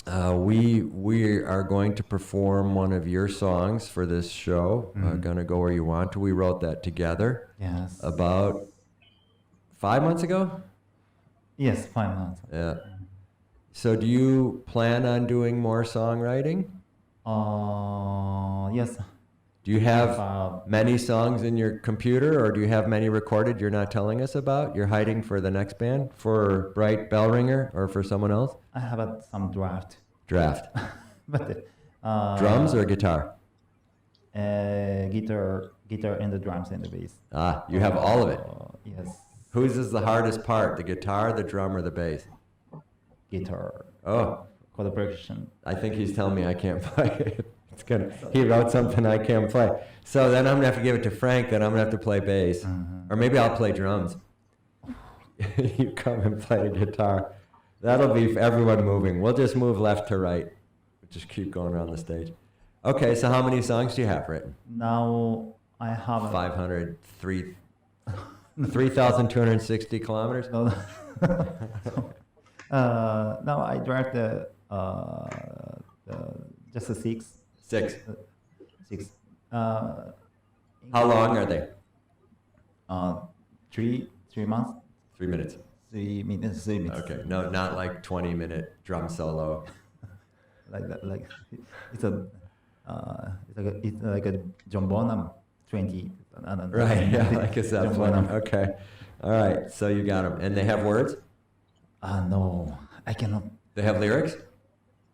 we are going to perform one of your songs for this show. Gonna Go Where You Want To. We wrote that together. Yes. About 5 months ago. Yes, 5 months. Yeah. So do you plan on doing more songwriting? Yes. Do you have many songs in your computer, or do you have many recorded you're not telling us about? You're hiding for the next band, for Bright Bellringer, or for someone else? I have some draft. But Drums or guitar? Guitar and the drums and the bass. You have all of it. Yes. Whose is the hardest part, the guitar, the drum, or the bass? Guitar. Oh, For the percussion. I think he's telling me I can't play it. He wrote something I can't play. So then I'm going to have to give it to Frank, then I'm going to have to play bass. Or maybe I'll play drums. You come and play guitar. That'll be everyone moving. We'll just move left to right. We'll just keep going around the stage. Okay, so how many songs do you have written? Now I have 3,260 kilometers? Now I draft just a six. Six. Six. How long are they? 3 months. 3 minutes. 3 minutes. 3 minutes. Okay, no, not like 20-minute drum solo. Like that. Like it's a it's like a John Bonham 20. I don't know. Right. Yeah. Like a John Zeppelin. Bonham. Okay. All right. So you got them, and they have words. No, I cannot. They have lyrics.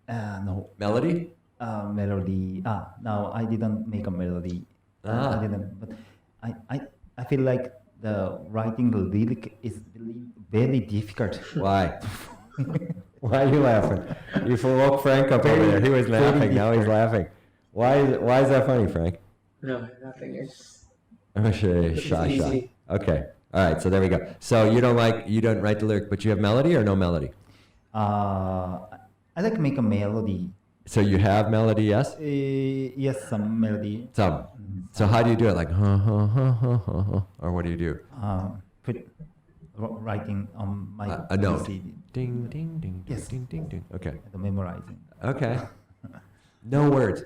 No. Melody. Melody. No, I didn't make a melody. Ah. I didn't. But I feel like the writing the lyric is really very difficult. Why? Why are you laughing? You woke Frank up over there. He was Very laughing. Now he's difficult. laughing. Why is that funny, Frank? No, nothing. It's Shy. easy. Okay. All right. So there we go. So you don't write the lyric, but you have melody or no melody? I like make a melody. So you have melody, yes? Yes, some melody. Some. So how do you do it? Like or what do you do? Put writing on my A note. PC. Ding ding ding Yes. ding ding ding. Okay. The memorizing. Okay. No words.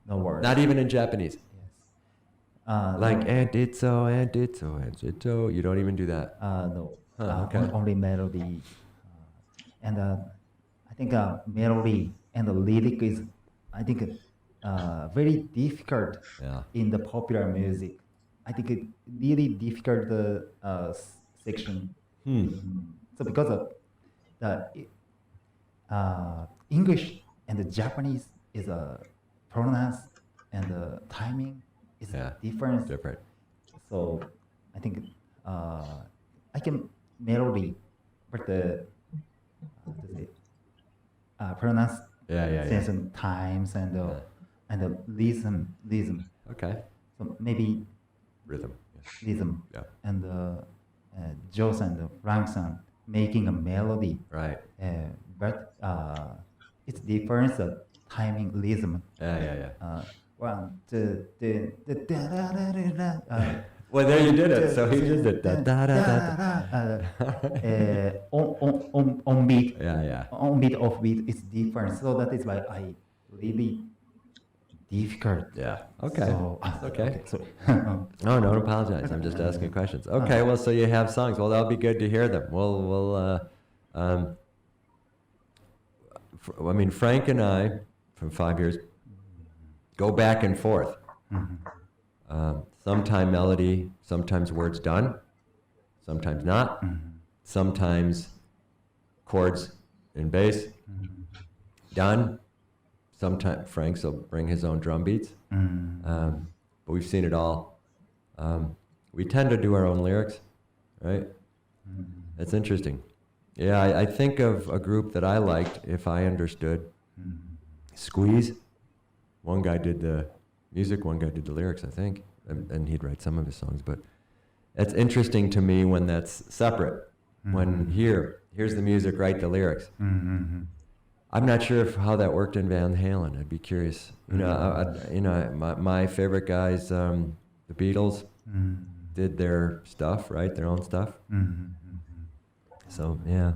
No words. Not even in Japanese. Yes. Like no, and it's so and it's so and it's so. You don't even do that. no. Okay. Only melody. And I think melody and the lyric is, I think, very difficult Yeah. in the popular music. I think it really difficult section. So because of the English and the Japanese is a pronounce and the timing is Yeah. different. Different. So I think I can melody, but the pronounce Yeah. and times and the rhythm. Okay. So maybe Rhythm. rhythm Yeah. and Joe and Frank making a melody, Right. but it's different timing rhythm. Yeah. 1, 2, 3, da da da da da. Well, there you did it. So he did it. Da, da, da, da, da. On beat, Yeah. on beat, off beat is different. So that is why I really difficult. Yeah. Okay. So, Okay. sorry. No, don't apologize. I'm just asking questions. Okay. Well, so you have songs. Well, that'll be good to hear them. I mean, Frank and I, from 5 years, go back and forth. Sometime melody, sometimes words done, sometimes not, sometimes chords and bass done. Sometimes Frank's will bring his own drum beats, but we've seen it all. We tend to do our own lyrics, right? That's interesting. Yeah, I think of a group that I liked, if I understood. Squeeze. One guy did the music, one guy did the lyrics, I think, and he'd write some of his songs. But it's interesting to me when that's separate. When here's the music, write the lyrics. I'm not sure how that worked in Van Halen. I'd be curious. My favorite guys, the Beatles, did their stuff, right? Their own stuff. So yeah.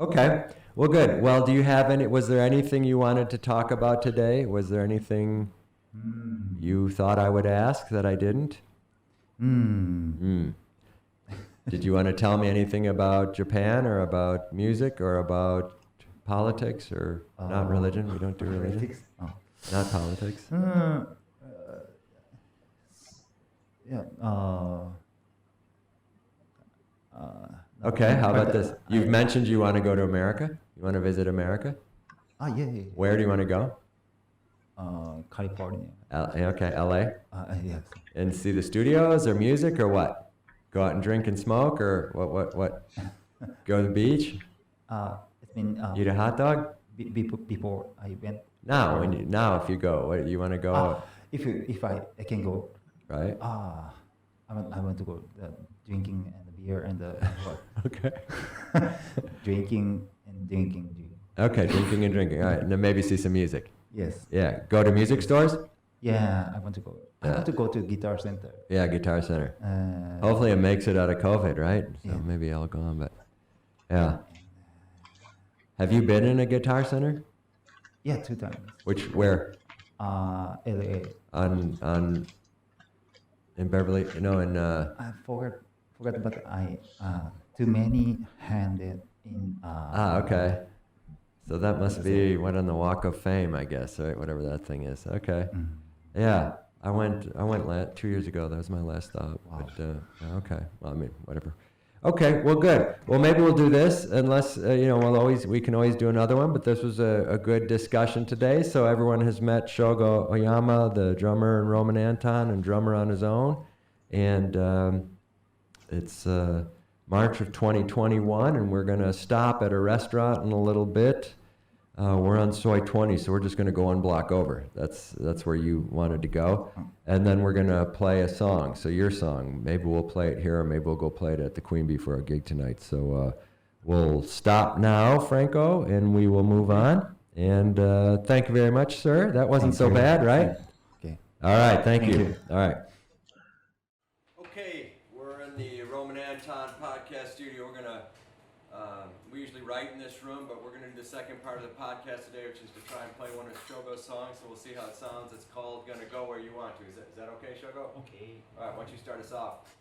Okay. Well, good. Well, do you have was there anything you wanted to talk about today? Was there anything you thought I would ask that I didn't? Did you want to tell me anything about Japan or about music or about politics or not religion? We don't do religion. Politics? Oh. Not politics. Okay, how about this? You've mentioned you want to go to America. You want to visit America? Yeah. Where do you want to go? California. Okay, LA? Yes. And see the studios or music or what? Go out and drink and smoke or what? Go to the beach? It's been Eat a hot dog? before I went. Now, if you go, what you want to go? If I can go. Right? I want to go drinking and beer and what? Okay. Drinking. Okay, drinking and drinking. All right, and then maybe see some music. Yes. Yeah, go to music stores? Yeah, I want to go. I want to go to Guitar Center. Yeah, Guitar Center. Hopefully it makes it out of COVID, right? So Yeah. maybe I'll go on, but yeah. Have you been in a Guitar Center? Yeah, 2 times. Where? LA. On in Beverly? No, in I forgot, but I too many handed in. okay. So that must be what on the Walk of Fame, I guess, right? Whatever that thing is. Okay. Yeah, I went 2 years ago. That was my last stop. Wow. But okay. Well, I mean, whatever. Okay. Well, good. Well, maybe we'll do this, unless we can always do another one. But this was a good discussion today. So everyone has met Shogo Oyama, the drummer in Roman Anton and drummer on his own, and it's March of 2021, and we're going to stop at a restaurant in a little bit. We're on Soi 20, so we're just going to go one block over. That's where you wanted to go. And then we're going to play a song, so your song. Maybe we'll play it here, or maybe we'll go play it at the Queen Bee for our gig tonight. So we'll stop now, Franco, and we will move on. And thank you very much, sir. That wasn't so bad, right? Okay. All right, thank you. All right. Okay, we're in the Roman Anton podcast studio. We're gonna, we usually write in this room, but we're gonna do the second part of the podcast today, which is to try and play one of Shogo's songs. So we'll see how it sounds. It's called "Gonna Go Where You Want to." Is that okay, Shogo? Okay. All right, why don't you start us off?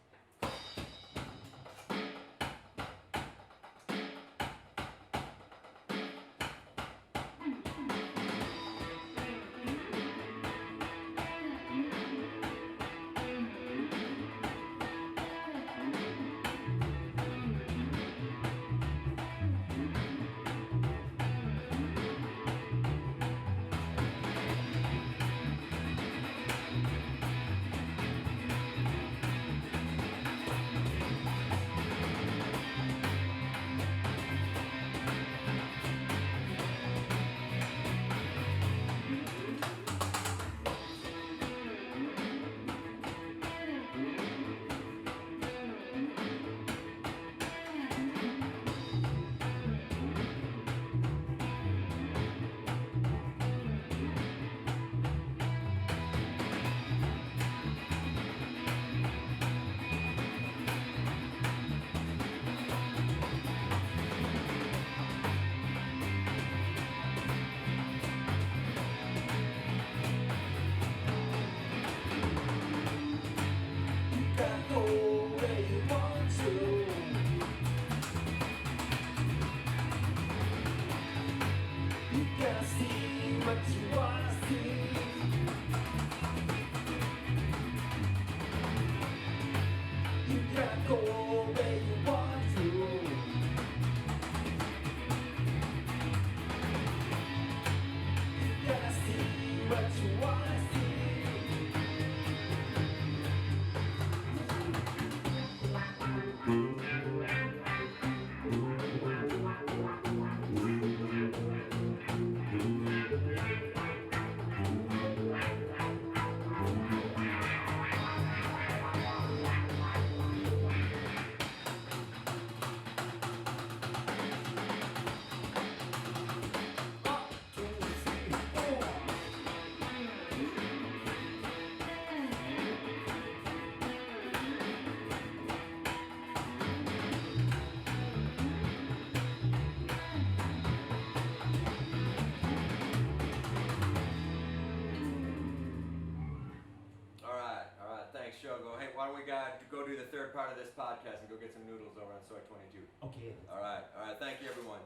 Shogo. Hey, why don't we go do the third part of this podcast and go get some noodles over on Soi 22? Okay. All right. Thank you, everyone.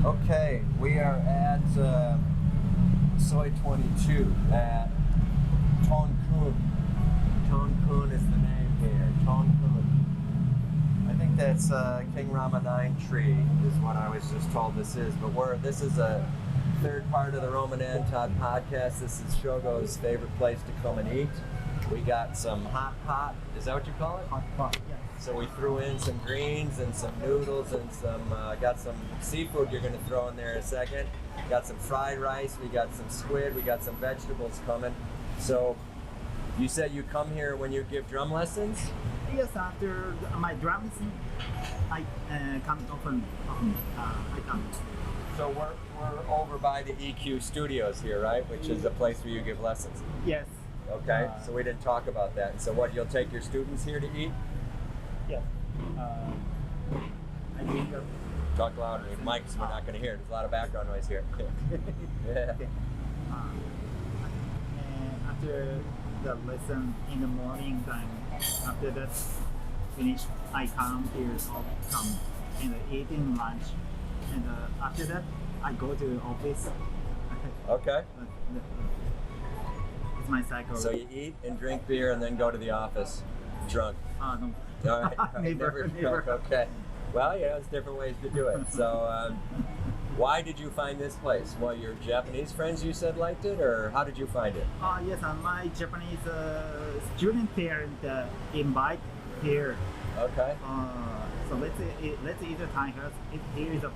Okay, we are at Soi 22 at Thon Koon. Thon Koon is the name here. Thon Koon. I think that's King Rama 9 tree is what I was just told this is. But this is a third part of the Roman Anton podcast. This is Shogo's favorite place to come and eat. We got some hot pot. Is that what you call it? Hot pot. Yeah. So we threw in some greens and some noodles and got some seafood you're going to throw in there in a second. Got some fried rice. We got some squid. We got some vegetables coming. So you said you come here when you give drum lessons? Yes, after my drum lesson, I come often. I come. So we're over by the EQ Studios here, right? Which is a place where you give lessons. Yes. Okay, so we didn't talk about that. And so what, you'll take your students here to eat? Yes. I think. Talk louder. Mics, we're not going to hear. There's a lot of background noise here. Yeah. Okay. And after the lesson in the morning time, after that finish, I come here or come and eating lunch, and after that I go to office. Okay. It's my cycle. So you eat and drink beer and then go to the office drunk. No. All right. Never. Drunk. Okay. Well, yeah, there's different ways to do it. So, why did you find this place? Well, your Japanese friends you said liked it, or how did you find it? Yes, my Japanese student parent invite here. Okay. So let's eat the Thai first. Here is the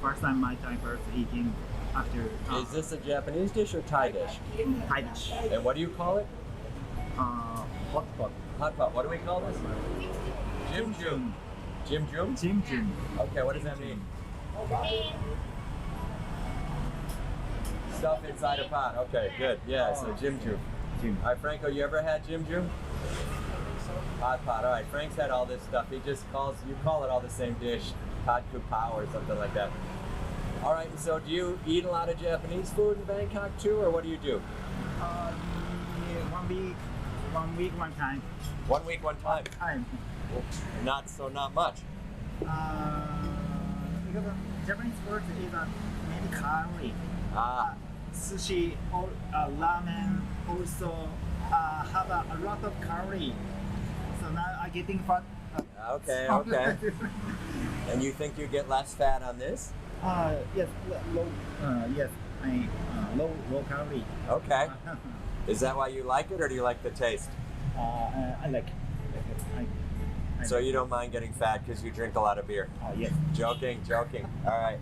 first time my Thai first eating after. Is this a Japanese dish or Thai dish? Thai dish? And what do you call it? Hot pot. Hot pot. What do we call this? Chim Chum. Chim Chum? Chim Chum. Okay, what does that mean? Stuff inside a pot. Okay, good. Yeah, so Chim Chum. All right, Franco, you ever had Chim Chum? Hot pot. All right, Frank's had all this stuff. He just you call it all the same dish, hot kupao or something like that. All right, so do you eat a lot of Japanese food in Bangkok too, or what do you do? Yeah, 1 week, one time. 1 week, one time. Not much. Because Japanese food is many calories. Sushi or ramen also have a lot of calories. So now I'm getting fat. Okay. And you think you get less fat on this? Yes, low. Yes, low calorie. Okay. Is that why you like it, or do you like the taste? I like it. So you don't mind getting fat because you drink a lot of beer? Yes. Joking. All right.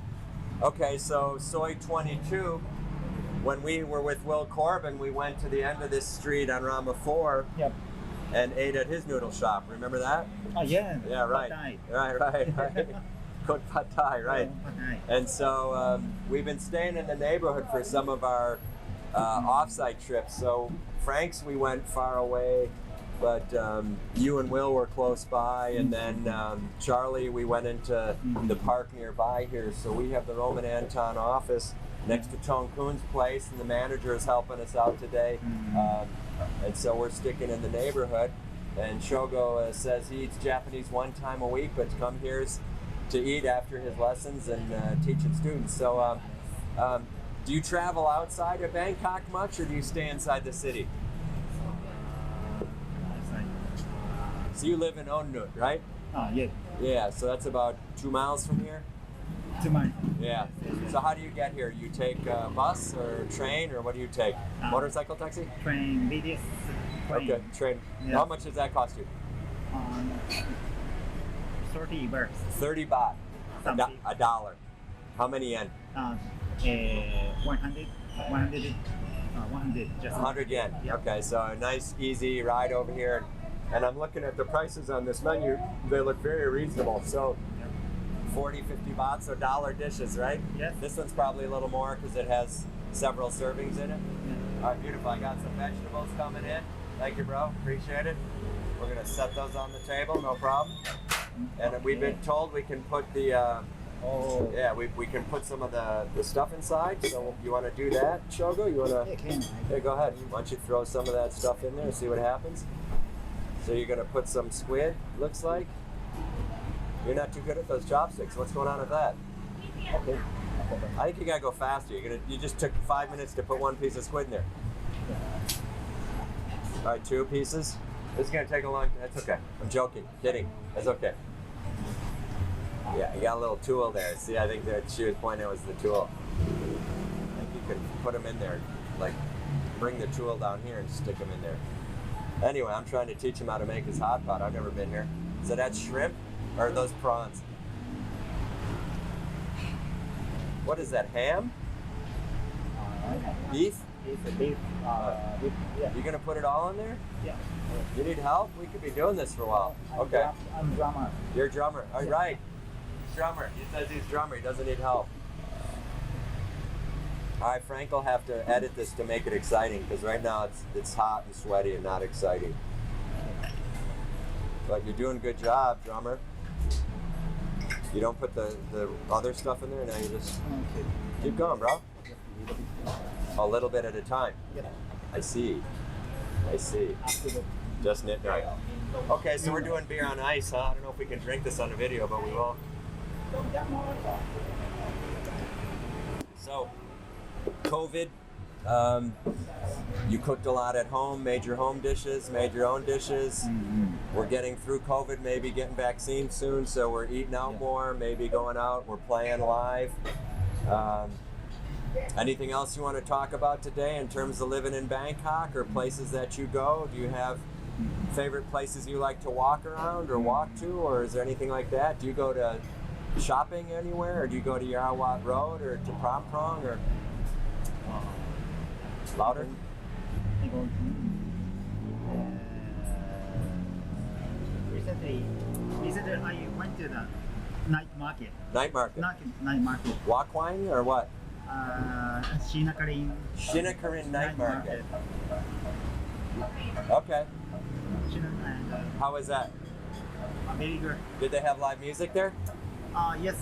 Okay, so Soi 22, when we were with Will Corbin, we went to the end of this street on Rama 4 Yep. and ate at his noodle shop. Remember that? Yeah. Yeah, right. Pad Right. Cooked pad thai, right. Pad Thai. And so we've been staying in the neighborhood for some of our off-site trips. So Frank's, we went far away, but you and Will were close by, and then Charlie, we went into the park nearby here. So we have the Roman Anton office next to Thon Koon's place, and the manager is helping us out today. And so we're sticking in the neighborhood. And Shogo says he eats Japanese 1 time a week, but come here to eat after his lessons and teaching students. So do you travel outside of Bangkok much, or do you stay inside the city? So you live in Onnut, right? Yeah. Yeah, so that's about 2 miles from here? 2 miles. Yeah. So how do you get here? You take a bus or train, or what do you take? Motorcycle taxi? Train, BTS train. Okay, train. Yeah. How much does that cost you? 30 baht. 30 baht. Something. A dollar. How many yen? 100. 100. 100. Just 100 yen. Yeah. Okay, so a nice, easy ride over here. And I'm looking at the prices on this menu. They look very reasonable. So 40, 50 baht, so dollar dishes, right? Yes. This one's probably a little more because it has several servings in it. Yeah. All right, beautiful. I got some vegetables coming in. Thank you, bro. Appreciate it. We're going to set those on the table, no problem. And we've been told we can put the, we can put some of the stuff inside. So you want to do that, Shogo? You want to? Yeah, can. Yeah, go ahead. Why don't you throw some of that stuff in there and see what happens? So you're going to put some squid, looks like. You're not too good at those chopsticks. What's going on with that? Okay. I think you got to go faster. You just took 5 minutes to put 1 piece of squid in there. All right, 2 pieces. This is going to take a long time. That's okay. I'm joking. Kidding. That's okay. Yeah, you got a little tool there. See, I think that she was pointing out was the tool. I think you can put them in there. Like, bring the tool down here and stick them in there. Anyway, I'm trying to teach him how to make his hot pot. I've never been here. So that's shrimp, or are those prawns? What is that, ham? Beef? It's a beef. Yeah. You gonna put it all in there? Yeah. You need help? We could be doing this for a while. Okay. I'm drummer. You're a drummer. All right. Drummer. He says he's drummer. He doesn't need help. All right, Frank will have to edit this to make it exciting, because right now it's hot and sweaty and not exciting. But you're doing a good job, drummer. You don't put the other stuff in there, now you just keep going, bro. A little bit at a time. Yeah. I see. Just knit right. Okay, so we're doing beer on ice, huh? I don't know if we can drink this on the video, but we will. So, COVID, you cooked a lot at home, made your home dishes, made your own dishes. We're getting through COVID, maybe getting vaccines soon, so we're eating out more, maybe going out, we're playing live. Anything else you want to talk about today in terms of living in Bangkok or places that you go? Do you have favorite places you like to walk around or walk to, or is there anything like that? Do you go to shopping anywhere, or do you go to Yarawat Road or to Prom Prong, or louder? Recently I went to the night market. Night market. Night market. Wakwine or what? Shinakarin Night Market. Okay. And How was that? very good. Did they have live music there? Yes.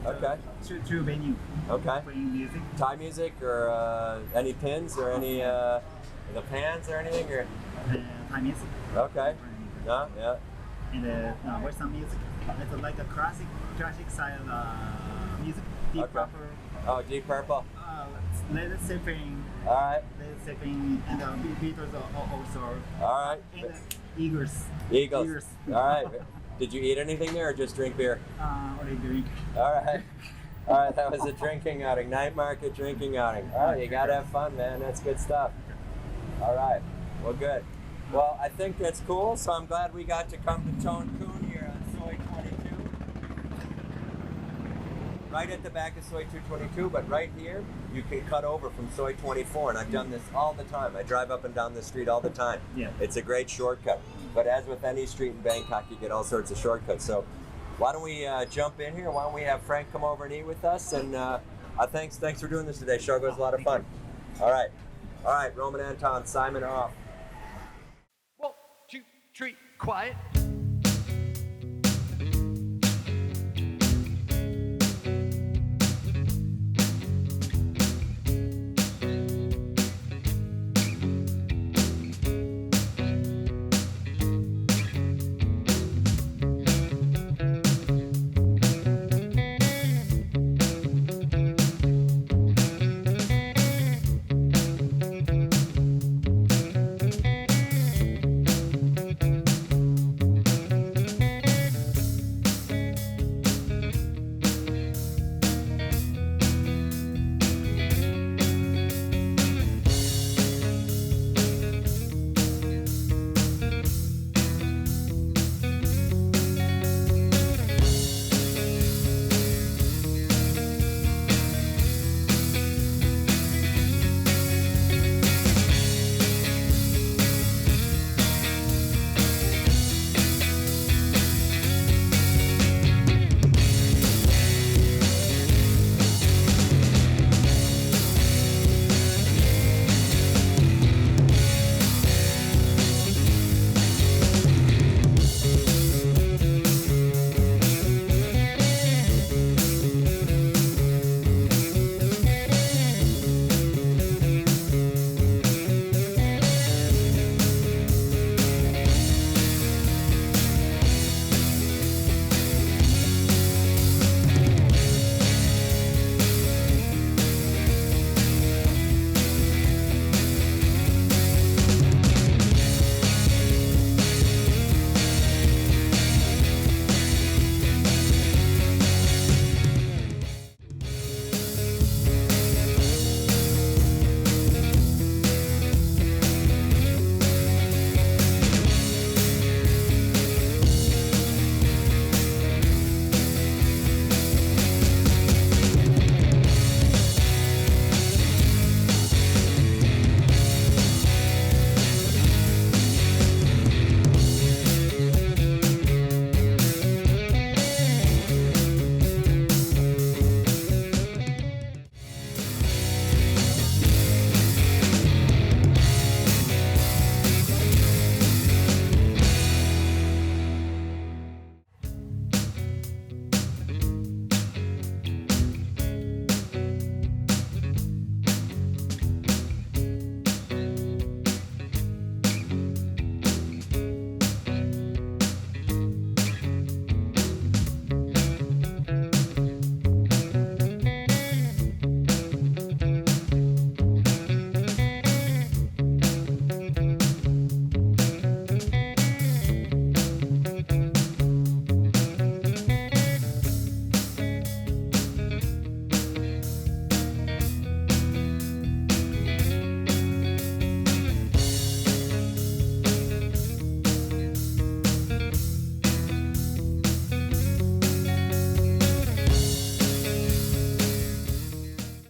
Okay. Two venue Okay. playing music. Thai music or any pins or any the pans or anything? Or Thai music. okay. No, yeah. And Western music. It's like a classic style music. Deep Okay. Purple. Oh, Deep Purple. Led Zeppelin. All right. Led Zeppelin and Beatles also. All right. And Eagles. Eagles. All right. Did you eat anything there or just drink beer? Only drink. All right. All right, that was a drinking outing. Night market drinking outing. All right, you gotta have fun, man. That's good stuff. All right. Well, good. Well, I think that's cool. So I'm glad we got to come to Thon Koon here on Soi 22. Right at the back of Soi 222, but right here, you can cut over from Soi 24. And I've done this all the time. I drive up and down the street all the time. Yeah. It's a great shortcut. But as with any street in Bangkok, you get all sorts of shortcuts. So why don't we jump in here? Why don't we have Frank come over and eat with us? And thanks for doing this today. Shogo's a lot of fun. All right, Roman Anton, Simon off. 1, 2, 3, quiet.